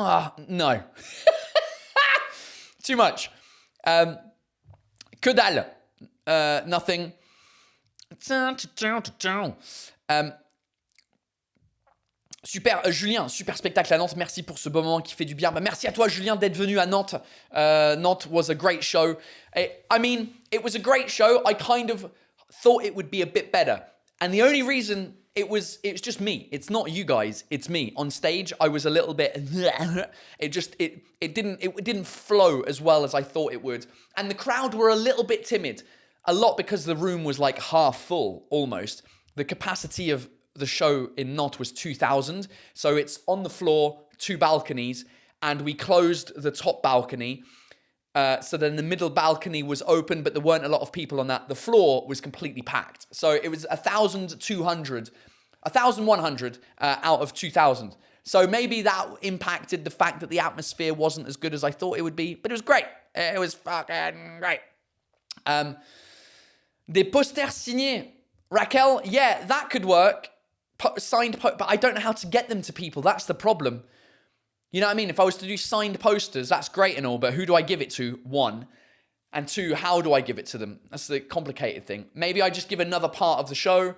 No. Too much. Que dalle. Nothing. Super, Julien, super spectacle à Nantes. Merci pour ce bon moment qui fait du bien. Merci à toi, Julien, d'être venu à Nantes. Nantes was a great show. I mean, it was a great show. I kind of thought it would be a bit better. And the only reason it was just me. It's not you guys. It's me. On stage, I was a little bit. It didn't flow as well as I thought it would, and the crowd were a little bit timid. A lot because the room was like half full almost. The capacity of the show in Nantes was 2,000, so it's on the floor, 2 balconies, and we closed the top balcony. So then the middle balcony was open, but there weren't a lot of people on that. The floor was completely packed. So it was 1,100 out of 2,000. So maybe that impacted the fact that the atmosphere wasn't as good as I thought it would be, but it was great. It was fucking great. Des posters signés. Raquel, yeah, that could work. Signed, but I don't know how to get them to people. That's the problem. You know what I mean? If I was to do signed posters, that's great and all, but who do I give it to? 1. And 2, how do I give it to them? That's the complicated thing. Maybe I just give another part of the show.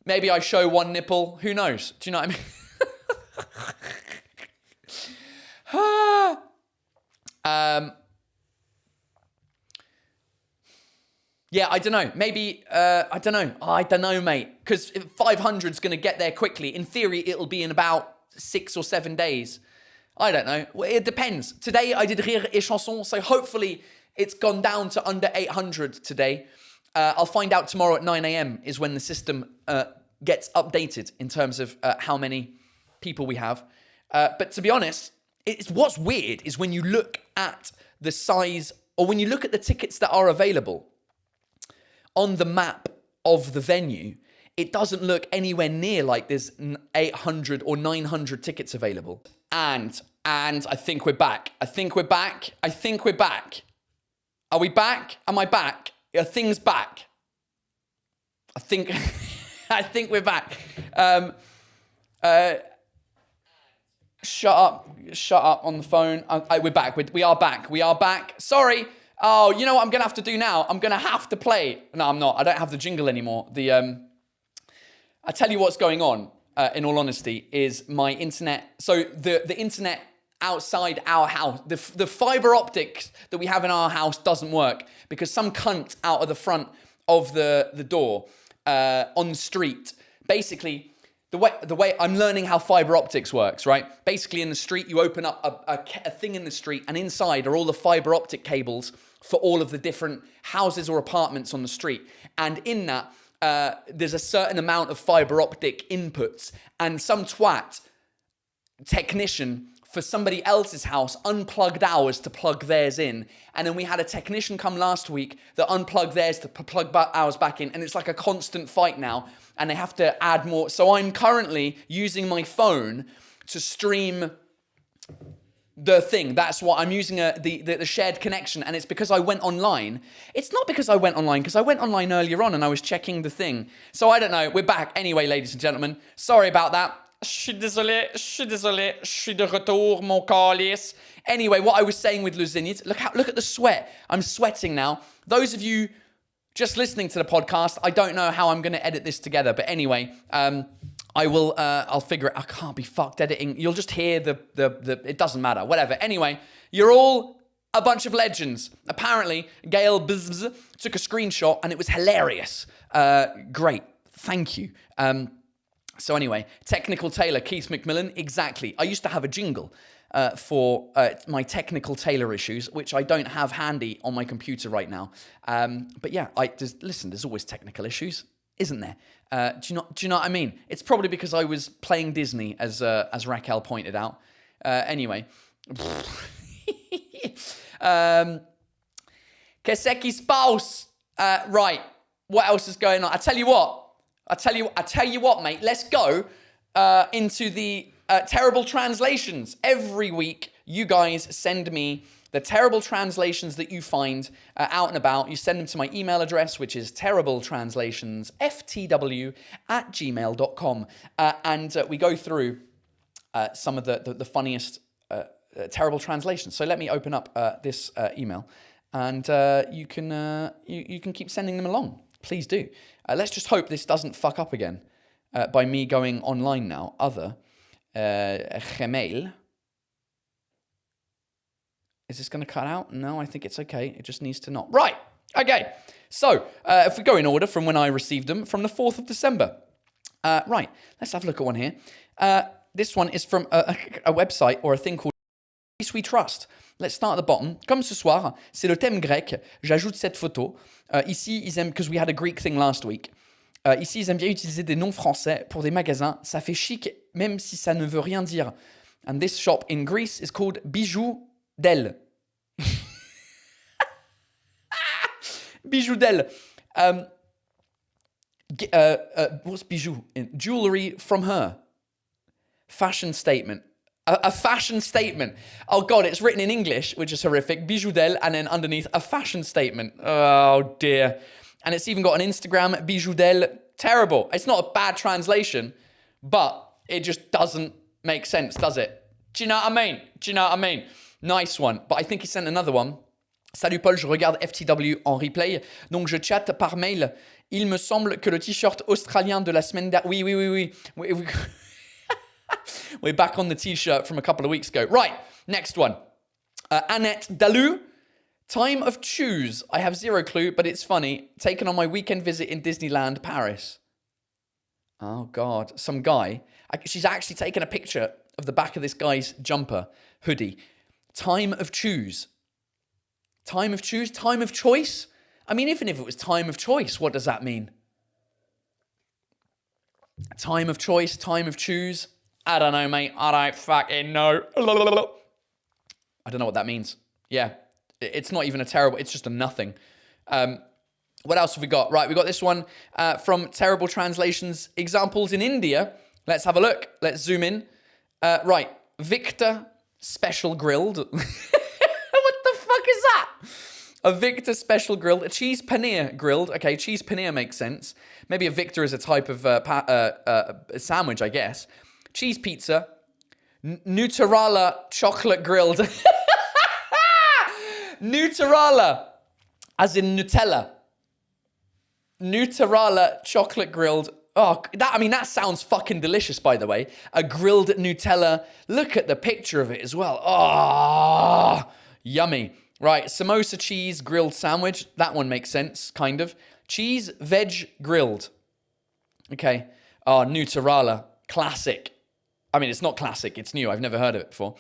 Maybe I show 1 nipple. Who knows? Do you know what I mean? Yeah, I don't know. Maybe, I don't know. I don't know, mate. Because 500's going to get there quickly. In theory, it'll be in about 6 or 7 days. I don't know. Well, it depends. Today I did Rire et Chanson, so hopefully it's gone down to under 800 today. I'll find out tomorrow at 9 a.m. is when the system gets updated in terms of how many people we have. But to be honest, what's weird is when you look at the size, or when you look at the tickets that are available on the map of the venue, it doesn't look anywhere near like there's 800 or 900 tickets available. And I think we're back. I think we're back. Are we back? Am I back? Are things back? I think we're back. Shut up on the phone. We're back. We are back. Sorry. Oh, you know what I'm going to have to do now? I'm going to have to play. No, I'm not. I don't have the jingle anymore. I tell you what's going on, in all honesty, is my internet. So the internet outside our house, the fiber optics that we have in our house doesn't work because some cunt out of the front of the door on the street, basically, the way I'm learning how fiber optics works, right? Basically, in the street, you open up a thing in the street, and inside are all the fiber optic cables for all of the different houses or apartments on the street. And in that, there's a certain amount of fiber optic inputs, and some twat technician for somebody else's house unplugged ours to plug theirs in, and then we had a technician come last week that unplugged theirs to plug ours back in, and it's like a constant fight now, and they have to add more. So I'm currently using my phone to stream the thing. That's what I'm using, the shared connection, and it's because I went online. It's not because I went online, because I went online earlier on and I was checking the thing. So I don't know. We're back anyway, ladies and gentlemen. Sorry about that. Je suis désolé, je suis de retour, mon calice. Anyway, what I was saying with Le Zénith, look at the sweat. I'm sweating now. Those of you just listening to the podcast, I don't know how I'm going to edit this together, but anyway, I'll figure it. I can't be fucked editing. You'll just hear the it doesn't matter, whatever. Anyway, you're all a bunch of legends. Apparently, Gail Bzz took a screenshot and it was hilarious. Great, thank you. So anyway, Technical Tailor, Keith McMillan, exactly. I used to have a jingle for my technical tailor issues, which I don't have handy on my computer right now. But yeah, listen, there's always technical issues, isn't there? Do you know what I mean? It's probably because I was playing Disney, as Raquel pointed out. Anyway. Que se qui se passe? Right, what else is going on? I tell you what, mate. Let's go into the terrible translations. Every week, you guys send me the terrible translations that you find out and about. You send them to my email address, which is terribletranslationsftw@gmail.com. And we go through some of the funniest terrible translations. So let me open up this email, and you can keep sending them along. Please do. Let's just hope this doesn't fuck up again by me going online now. Gmail. Is this going to cut out? No, I think it's okay. It just needs to not. Right. Okay. So if we go in order from when I received them, from the 4th of December. Right. Let's have a look at one here. This one is from a website or a thing called Greece We Trust. Let's start at the bottom. Comme ce soir, c'est le thème grec, j'ajoute cette photo. Ici, ils aiment, because we had a Greek thing last week. Ici, ils aiment bien utiliser des noms français pour des magasins. Ça fait chic, même si ça ne veut rien dire. And this shop in Greece is called Bijoux d'Elle. Bijoux d'Elle. What's bijou? Jewelry from her. Fashion statement. A fashion statement. Oh God, it's written in English, which is horrific. Bijoux d'Elle, and then underneath, a fashion statement. Oh dear. And it's even got an Instagram, Bijoux d'Elle. Terrible. It's not a bad translation, but it just doesn't make sense, does it? Do you know what I mean? Nice one. But I think he sent another one. Salut Paul, je regarde FTW en replay, donc je chatte par mail. Il me semble que le t-shirt australien de la semaine dernière... Oui. We're back on the t-shirt from a couple of weeks ago. Right, next one. Annette Dalou. Time of choose. I have zero clue, but it's funny. Taken on my weekend visit in Disneyland, Paris. Oh, God. Some guy. She's actually taken a picture of the back of this guy's jumper, hoodie. Time of choose. Time of choose? Time of choice? I mean, even if it was time of choice, what does that mean? Time of choice, time of choose. I don't know, mate. I don't fucking know. I don't know what that means. Yeah. It's not even a terrible, it's just a nothing. What else have we got? Right, we got this one from Terrible Translations Examples in India. Let's have a look. Let's zoom in. Right, Victor Special Grilled. What the fuck is that? A Victor Special Grilled, a cheese paneer grilled. Okay, cheese paneer makes sense. Maybe a Victor is a type of sandwich, I guess. Cheese pizza. Nutarala chocolate grilled. Nutarala, as in Nutella. Nutarala chocolate grilled. Oh, that sounds fucking delicious, by the way. A grilled Nutella. Look at the picture of it as well. Oh, yummy. Right, samosa cheese grilled sandwich. That one makes sense, kind of. Cheese veg grilled. Okay. Oh, Nutarala. Classic. I mean, it's not classic. It's new. I've never heard of it before.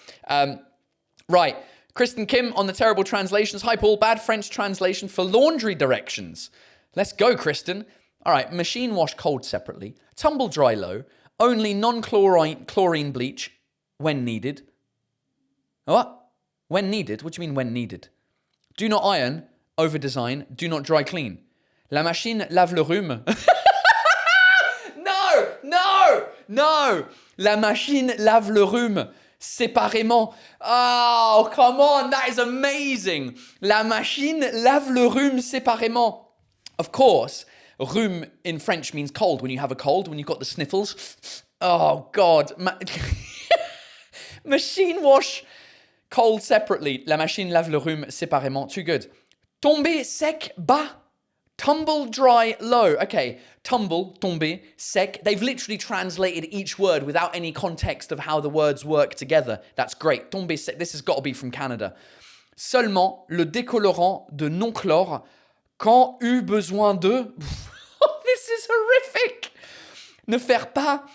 Right. Kristen Kim on the Terrible Translations. Hi, Paul. Bad French translation for laundry directions. Let's go, Kristen. All right, machine wash cold separately. Tumble dry low. Only non-chlorine bleach when needed. What? When needed? What do you mean when needed? Do not iron, over design. Do not dry clean. La machine lave le rhume. No. La machine lave le rhume séparément. Oh, come on. That is amazing. La machine lave le rhume séparément. Of course, rhume in French means cold. When you have a cold, when you've got the sniffles. Oh, God. Machine wash cold separately. La machine lave le rhume séparément. Too good. Tomber sec bas. Tumble dry low. Okay, tumble, tomber, sec. They've literally translated each word without any context of how the words work together. That's great. Tomber sec. This has got to be from Canada. Seulement le décolorant de non-chlore quand eut besoin de... This is horrific. Ne faire pas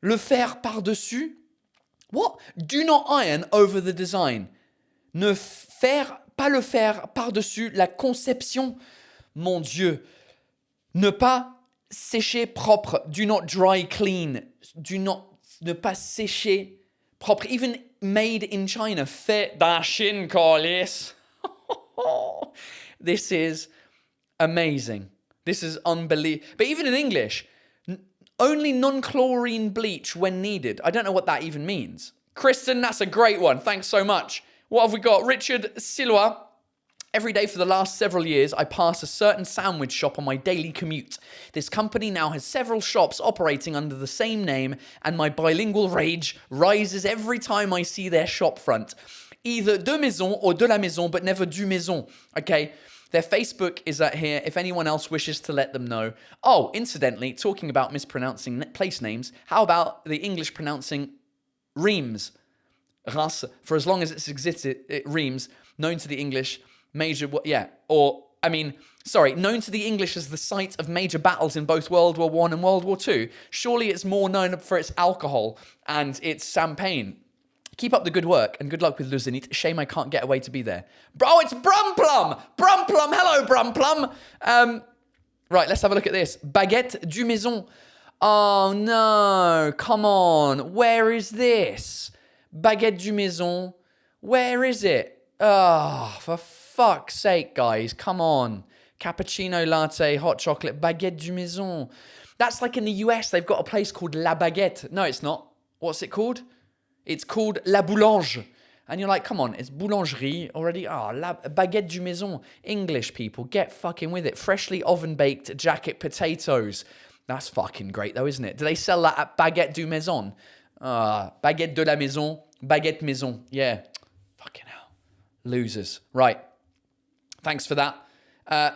le faire par-dessus. What? Do not iron over the design. Ne faire pas le faire par-dessus la conception. Mon Dieu. Ne pas sécher propre. Do not dry clean. Ne pas sécher propre. Even made in China. Fait dans Chine, Carlis. This is amazing. This is unbelievable. But even in English, only non-chlorine bleach when needed. I don't know what that even means. Kristen, that's a great one. Thanks so much. What have we got? Richard Silwa. Every day for the last several years, I pass a certain sandwich shop on my daily commute. This company now has several shops operating under the same name, and my bilingual rage rises every time I see their shop front. Either de maison or de la maison, but never du maison. Okay? Their Facebook is at here if anyone else wishes to let them know. Oh, incidentally, talking about mispronouncing place names, how about the English pronouncing Reims? Race, for as long as it's existed, Reims, known to the English... known to the English as the site of major battles in both World War I and World War II. Surely it's more known for its alcohol and its champagne. Keep up the good work and good luck with Le Zénith. Shame I can't get away to be there. Bro, it's Brumplum! Brumplum! Hello, Brumplum! Right, let's have a look at this. Baguette du Maison. Oh, no. Come on. Where is this? Baguette du Maison. Where is it? Oh, for fuck's sake, guys. Come on. Cappuccino latte, hot chocolate, baguette du maison. That's like in the US, they've got a place called La Baguette. No, it's not. What's it called? It's called La Boulange. And you're like, come on, it's boulangerie already. La baguette du maison. English people, get fucking with it. Freshly oven-baked jacket potatoes. That's fucking great though, isn't it? Do they sell that at Baguette du Maison? Baguette de la maison, baguette maison. Yeah. Fucking hell. Losers. Right. Thanks for that.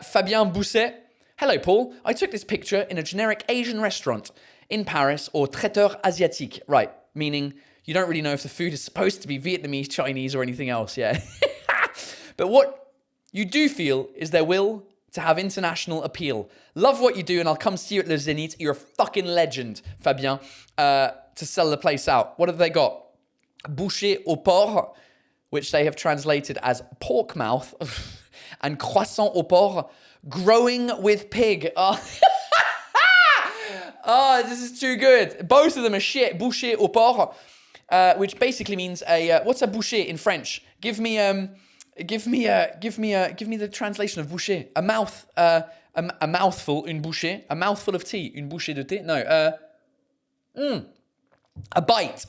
Fabien Bousset. Hello, Paul. I took this picture in a generic Asian restaurant in Paris or traiteur asiatique. Right. Meaning you don't really know if the food is supposed to be Vietnamese, Chinese, or anything else. Yeah. But what you do feel is their will to have international appeal. Love what you do, and I'll come see you at Le Zénith. You're a fucking legend, Fabien, to sell the place out. What have they got? Boucher au porc, which they have translated as pork mouth, and croissant au porc, growing with pig. Oh. Oh, this is too good. Both of them are shit. Boucher au porc, which basically means what's a boucher in French? Give me the translation of boucher. A mouth, a mouthful, une bouchée. A mouthful of tea, une bouchée de thé. No, a bite.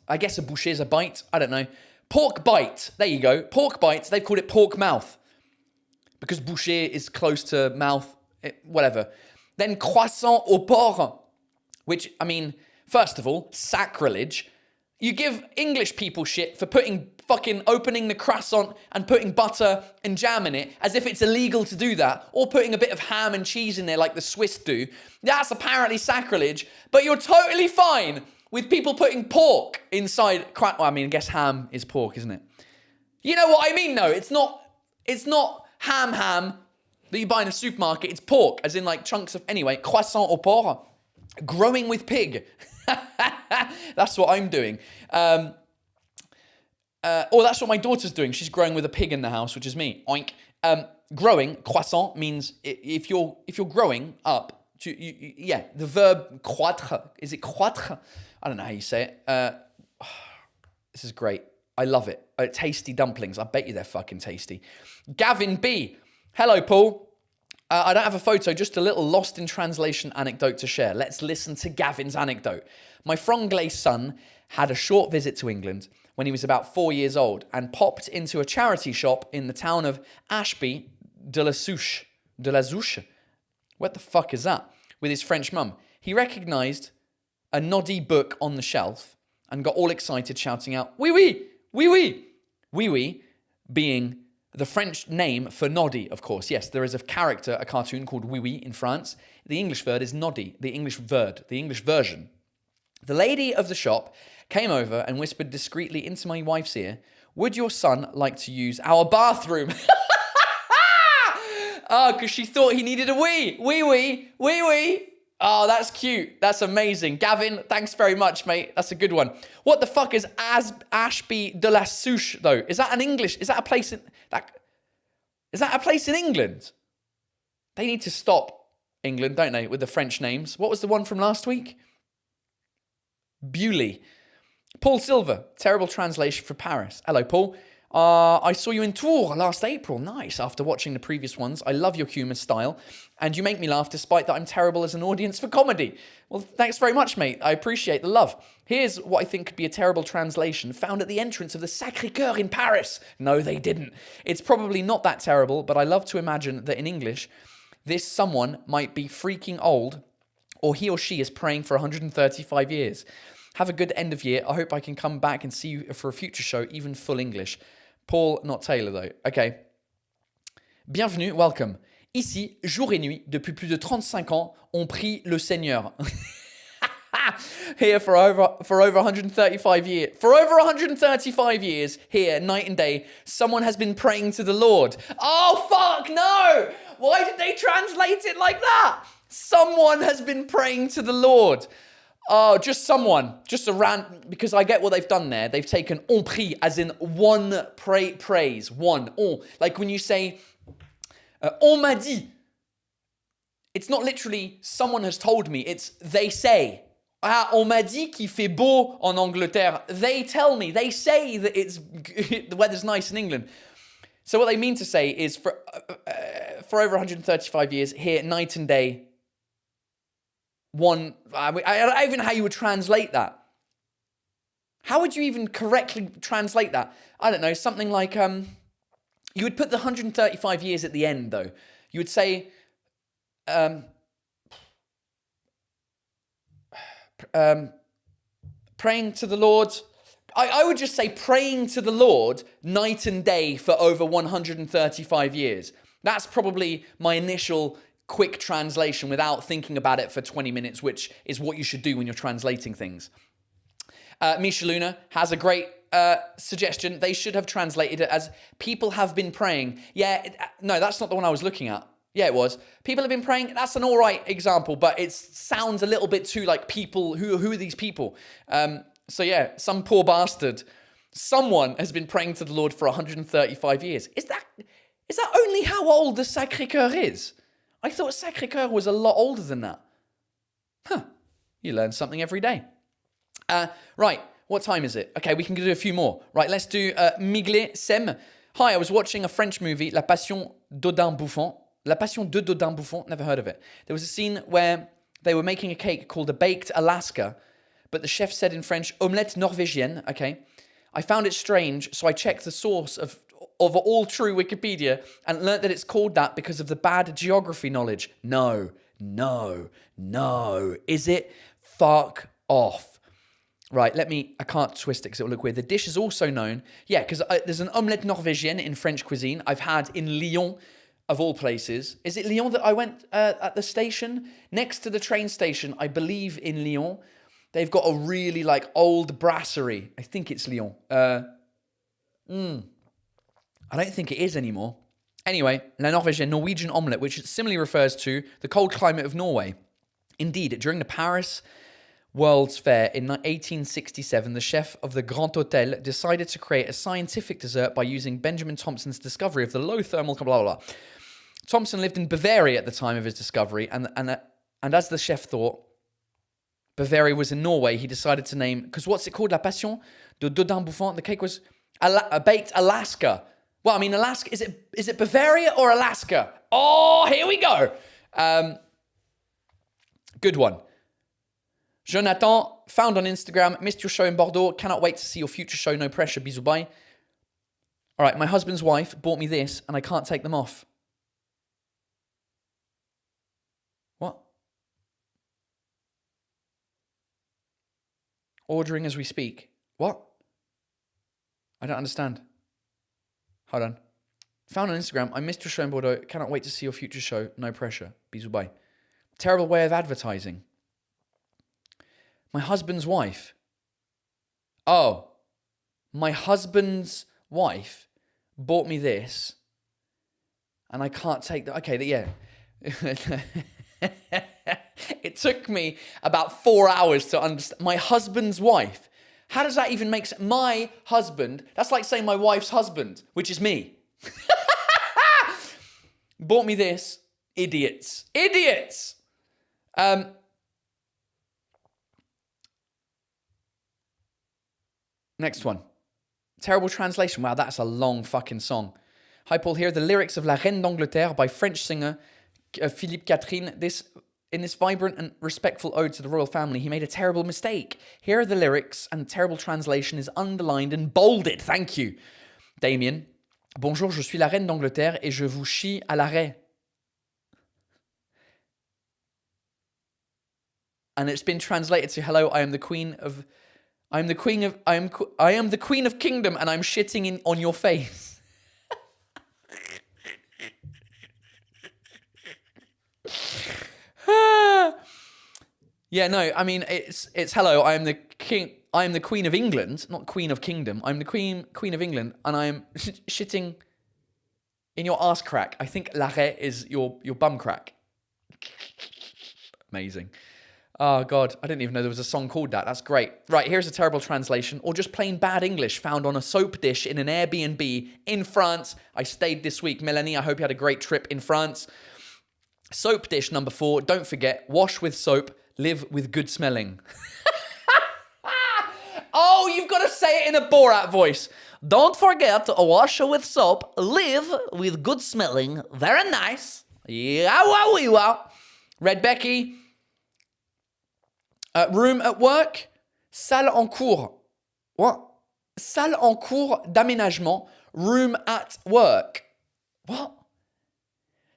I guess a bouchée is a bite. I don't know. Pork bite. There you go. Pork bites. They've called it pork mouth because bouchée is close to mouth. Whatever. Then croissant au porc, which, I mean, first of all, sacrilege. You give English people shit for opening the croissant and putting butter and jam in it as if it's illegal to do that, or putting a bit of ham and cheese in there like the Swiss do. That's apparently sacrilege, but you're totally fine with people putting pork inside. Well, I mean, I guess ham is pork, isn't it? You know what I mean, though. It's not ham that you buy in a supermarket. It's pork, as in like chunks of... Anyway, croissant au porc. Growing with pig. That's what I'm doing. Or that's what my daughter's doing. She's growing with a pig in the house, which is me. Oink. Growing, croissant, means if you're growing up, the verb croître, is it croître? I don't know how you say it. This is great. I love it. Tasty dumplings. I bet you they're fucking tasty. Gavin B. Hello, Paul. I don't have a photo, just a little lost in translation anecdote to share. Let's listen to Gavin's anecdote. My franglais son had a short visit to England when he was about 4 years old and popped into a charity shop in the town of Ashby de la Zouche. De la Zouche? What the fuck is that? With his French mum. He recognised a noddy book on the shelf and got all excited, shouting out, "Oui, oui, oui, oui." Oui, oui being the French name for noddy, of course. Yes, there is a character, a cartoon called Oui Oui in France. The English word is noddy, the English version. The lady of the shop came over and whispered discreetly into my wife's ear, "Would your son like to use our bathroom?" Oh, because she thought he needed a wee. Wee wee, wee wee. Oh, that's cute. That's amazing. Gavin, thanks very much, mate. That's a good one. What the fuck is Ashby de la Zouche, though? Is that an English? Is that a place in... Is that a place in England? They need to stop England, don't they, with the French names. What was the one from last week? Bewley. Paul Silver, terrible translation for Paris. Hello, Paul. I saw you in Tours last April. Nice. After watching the previous ones, I love your humour style, and you make me laugh despite that I'm terrible as an audience for comedy. Well, thanks very much, mate. I appreciate the love. Here's what I think could be a terrible translation found at the entrance of the Sacré-Cœur in Paris. No, they didn't. It's probably not that terrible, but I love to imagine that in English, this someone might be freaking old, or he or she is praying for 135 years. Have a good end of year. I hope I can come back and see you for a future show, even full English. Paul, not Taylor, though. Okay. Bienvenue, welcome. Ici, jour et nuit, depuis plus de 35 ans, on prie le Seigneur. Here for over 135 years. For over 135 years, here, night and day, someone has been praying to the Lord. Oh, fuck, no! Why did they translate it like that? Someone has been praying to the Lord. Oh, just someone. Just a rant, because I get what they've done there. They've taken on prie as in one praise. One. On. Like when you say, on m'a dit. It's not literally someone has told me. It's they say. Ah, on m'a dit qu'il fait beau en Angleterre. They tell me. They say that the weather's nice in England. So what they mean to say is for over 135 years, here, night and day, one, I don't even know how you would translate that. How would you even correctly translate that? I don't know, something like, you would put the 135 years at the end, though. You would say, praying to the Lord. I would just say praying to the Lord night and day for over 135 years. That's probably my initial quick translation without thinking about it for 20 minutes, which is what you should do when you're translating things. Misha Luna has a great suggestion. They should have translated it as people have been praying. Yeah, no, that's not the one I was looking at. Yeah, it was. People have been praying. That's an all right example, but it sounds a little bit too like people. Who are these people? So yeah, some poor bastard. Someone has been praying to the Lord for 135 years. Is that only how old the Sacré-Cœur is? I thought Sacré-Cœur was a lot older than that. Huh. You learn something every day. Right, what time is it? Okay, we can do a few more. Right, let's do Miglet Sem. Hi, I was watching a French movie, La Passion d'Odin Bouffon. La Passion de Dodin Bouffon, never heard of it. There was a scene where they were making a cake called a baked Alaska, but the chef said in French, omelette norvégienne, okay? I found it strange, so I checked the source of all true Wikipedia and learnt that it's called that because of the bad geography knowledge. No. Is it? Fuck off. Right, I can't twist it because it will look weird. The dish is also known, yeah, because there's an omelette norvégienne in French cuisine I've had in Lyon, of all places. Is it Lyon that I went at the station? Next to the train station, I believe in Lyon, they've got a really old brasserie. I think it's Lyon. I don't think it is anymore. Anyway, La Norvégienne, Norwegian omelette, which similarly refers to the cold climate of Norway. Indeed, during the Paris World's Fair in 1867, the chef of the Grand Hotel decided to create a scientific dessert by using Benjamin Thompson's discovery of the low thermal blah blah blah. Thompson lived in Bavaria at the time of his discovery, and as the chef thought Bavaria was in Norway, he decided to name, because what's it called? La Passion de Dodin Bouffant. The cake was baked Alaska. Well, I mean, Alaska, is it Bavaria or Alaska? Oh, here we go. Good one. Jonathan, found on Instagram, missed your show in Bordeaux. Cannot wait to see your future show. No pressure. Bisous, bye. All right, my husband's wife bought me this, and I can't take them off. What? Ordering as we speak. What? I don't understand. Hold on. Found on Instagram, I missed your show in Bordeaux. Cannot wait to see your future show. No pressure. Bisous, bye. Terrible way of advertising. My husband's wife. Oh. My husband's wife bought me this. And I can't take that. Okay, yeah. It took me about 4 hours to understand. My husband's wife. How does that even make sense? My husband. That's like saying my wife's husband, which is me. Bought me this. Idiots. Idiots. Next one. Terrible translation. Wow, that's a long fucking song. Hi, Paul. Here are the lyrics of La Reine d'Angleterre by French singer Philippe Catherine. In this vibrant and respectful ode to the royal family, he made a terrible mistake. Here are the lyrics, and the terrible translation is underlined and bolded. Thank you, Damien. Bonjour, je suis la reine d'Angleterre et je vous chie à l'arrêt. And it's been translated to, hello, I am the queen of kingdom, and I'm shitting on your face. Yeah, no, I mean it's hello, I am the queen of England, not queen of kingdom. I'm the queen of England, and I am shitting in your ass crack. I think l'arrêt is your bum crack. Amazing. Oh, God, I didn't even know there was a song called that. That's great. Right, here's a terrible translation, or just plain bad English, found on a soap dish in an Airbnb in France. I stayed this week. Melanie, I hope you had a great trip in France. Soap dish number 4. Don't forget, wash with soap, live with good smelling. Oh, you've got to say it in a Borat voice. Don't forget to wash with soap, live with good smelling. Very nice. Yeah, wow. Red Becky. Room at work. Salle en cours. What? Salle en cours d'aménagement. Room at work. What?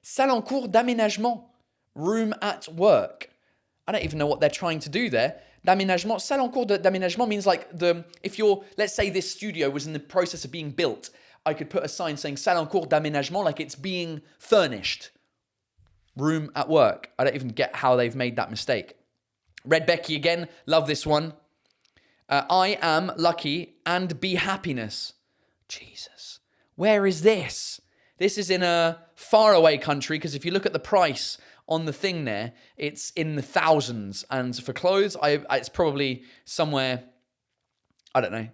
Salle en cours d'aménagement. Room at work. I don't even know what they're trying to do there. D'aménagement. Salle en cours d'aménagement means like if let's say this studio was in the process of being built, I could put a sign saying salle en cours d'aménagement, like it's being furnished. Room at work. I don't even get how they've made that mistake. Red Becky again. Love this one. I am lucky and be happiness. Jesus. Where is this? This is in a faraway country, because if you look at the price on the thing there, it's in the thousands. And for clothes, it's probably somewhere, I don't know,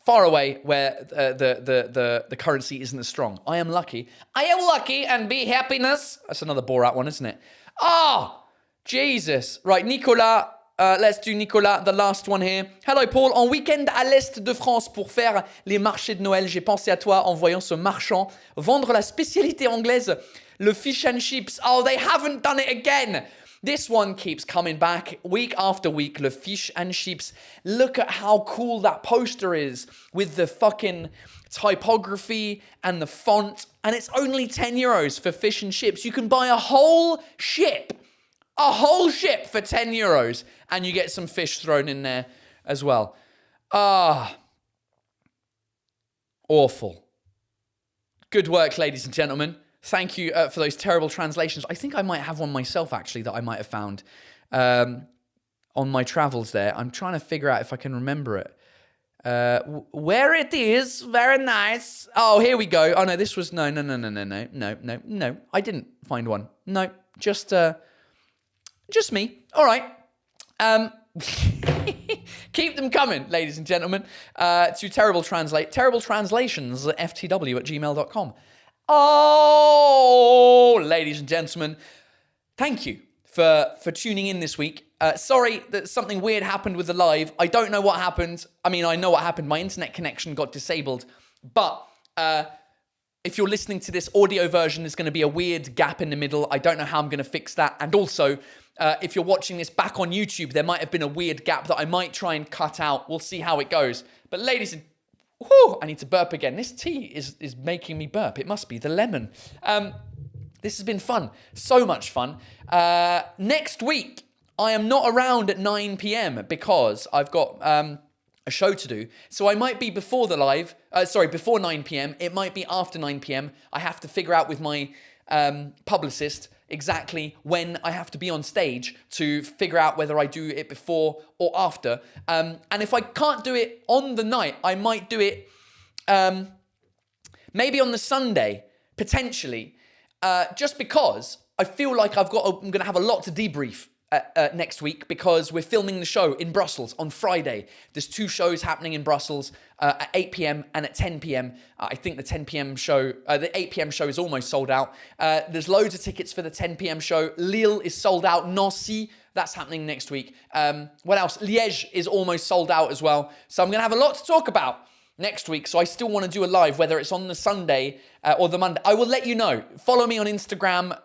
far away where the currency isn't as strong. I am lucky. I am lucky and be happiness. That's another Borat one, isn't it? Oh, Jesus. Right, Nicolas. Let's do Nicolas, the last one here. Hello Paul, en week-end à l'Est de France pour faire les marchés de Noël, j'ai pensé à toi en voyant ce marchand vendre la spécialité anglaise, le fish and chips. Oh, they haven't done it again. This one keeps coming back week after week, le fish and chips. Look at how cool that poster is with the fucking typography and the font. And it's only €10 for fish and chips. You can buy a whole ship for €10, and you get some fish thrown in there as well. Awful. Good work, ladies and gentlemen. Thank you for those terrible translations. I think I might have one myself, actually, that I might have found on my travels there. I'm trying to figure out if I can remember it. Where it is, very nice. Oh, here we go. Oh, no, this was, no. I didn't find one. No, just me. All right. Keep them coming, ladies and gentlemen, to terribletranslations@ftw@gmail.com. Oh, ladies and gentlemen, thank you for tuning in this week. Sorry that something weird happened with the live. I don't know what happened. I mean, I know what happened. My internet connection got disabled. But if you're listening to this audio version, there's going to be a weird gap in the middle. I don't know how I'm going to fix that. And also, if you're watching this back on YouTube, there might have been a weird gap that I might try and cut out. We'll see how it goes. But ladies and... Whew, I need to burp again. This tea is making me burp. It must be the lemon. This has been fun. So much fun. Next week, I am not around at 9 p.m. because I've got a show to do. So I might be before the live. Before 9 p.m. It might be after 9 p.m. I have to figure out with my publicist exactly when I have to be on stage to figure out whether I do it before or after. And if I can't do it on the night, I might do it maybe on the Sunday, potentially. Just because I feel like I'm going to have a lot to debrief next week because we're filming the show in Brussels on Friday. There's 2 shows happening in Brussels at 8 p.m. and at 10 p.m. I think the 10 p.m. show, the 8 p.m. show is almost sold out. There's loads of tickets for the 10 p.m. show. Lille is sold out. Nancy, that's happening next week. What else? Liège is almost sold out as well. So I'm going to have a lot to talk about next week, so I still want to do a live, whether it's on the Sunday or the Monday. I will let you know. Follow me on Instagram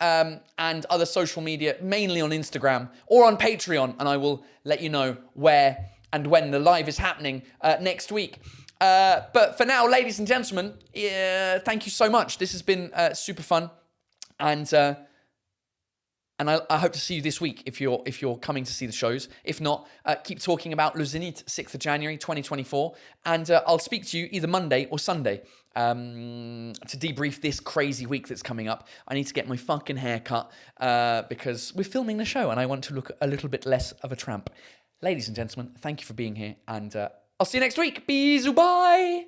and other social media, mainly on Instagram or on Patreon, and I will let you know where and when the live is happening next week. But for now, ladies and gentlemen, thank you so much. This has been super fun, and I hope to see you this week if you're coming to see the shows. If not, keep talking about Le Zénith, 6th of January, 2024. And I'll speak to you either Monday or Sunday to debrief this crazy week that's coming up. I need to get my fucking hair cut because we're filming the show and I want to look a little bit less of a tramp. Ladies and gentlemen, thank you for being here. And I'll see you next week. Bisous, bye.